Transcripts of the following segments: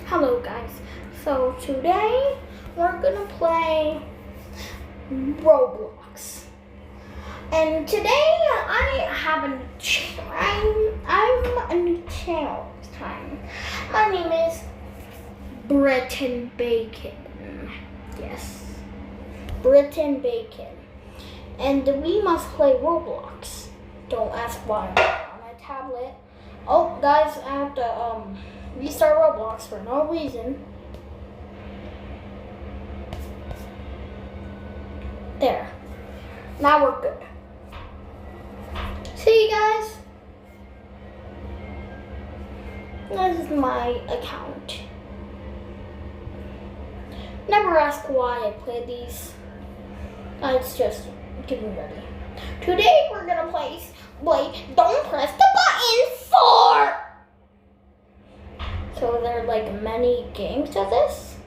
Hello guys, so today we're gonna play Roblox. And today I'm a new channel this time. My name is Britton Bacon. Yes. Britton Bacon. And we must play Roblox. Don't ask why I'm on my tablet. Oh guys, I have to restart Roblox for no reason. There. Now we're good. See you guys. This is my account. Never ask why I play these. It's just getting ready. Today we're gonna play Don't Press the Button 4. So there are like many games to this.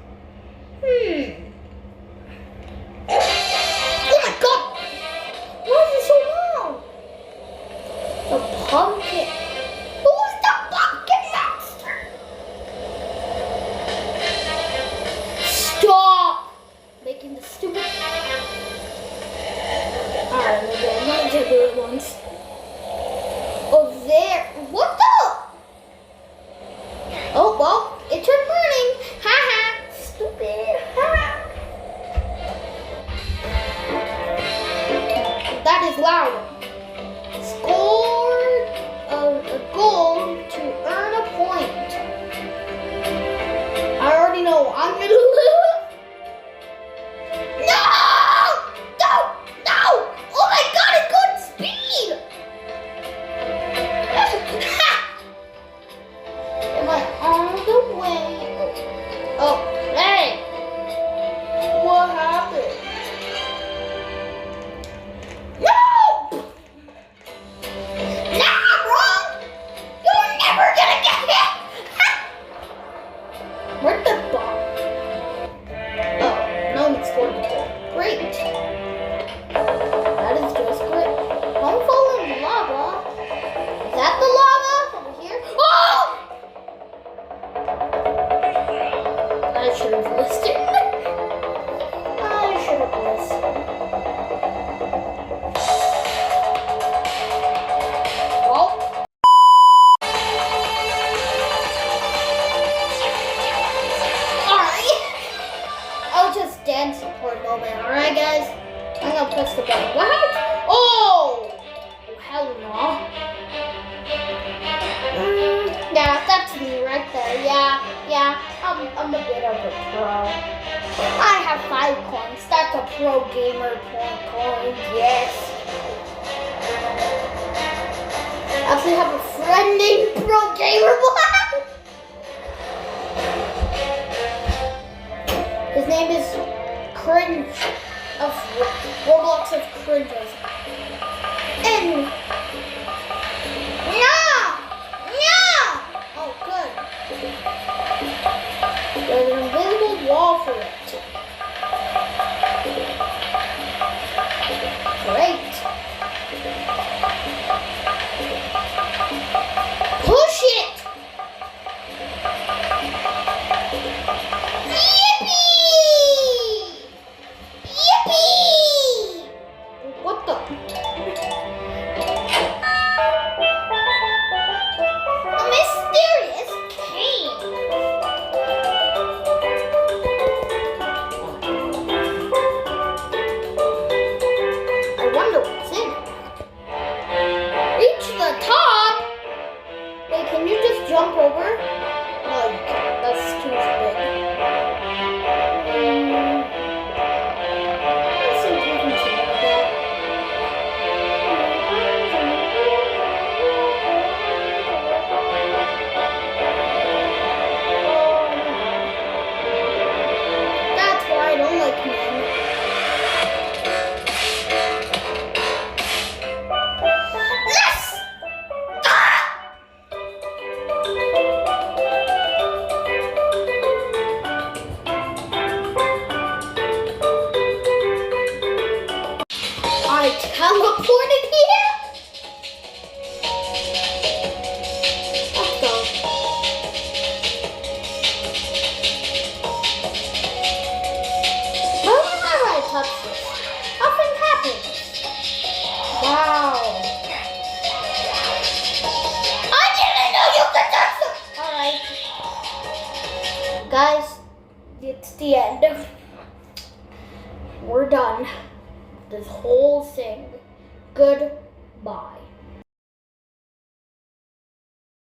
Oh my god! Why is it so long? The pumpkin. Who's the pumpkin monster? Stop making the stupid. Alright, maybe I'm not gonna do it once. Oh, there. What the? Oh, well, it turned burning. Haha. Stupid. Haha. That is loud. Score a goal to earn a point. I already know I'm gonna lose. No! No! No! Oh my god, it's good speed! Am I on the way? Oh, hey! What happened? No! Nah, bro! You're never gonna get it! Where'd the ball? Oh, no one scored the goal. Great. That is just great. Don't fall in the lava. Is that the lava over here? Oh! I should have listened. I should have listened. Well. Alright. I'll just dance for a moment, alright guys? I'm gonna press the button. What happened? Oh! Oh, hell no. Yeah, that's me right there. Yeah. I'm a bit of a pro. I have 5 coins. That's a pro gamer coin. Yes. I actually have a friend named Pro Gamer. His name is Cringe of Roblox of Cringes. And oh, good. There's an invisible wall for it. Great. Push it. Yippee! Yippee! What the? A mysterious cane. guys, it's the end. We're done. This whole thing. Goodbye.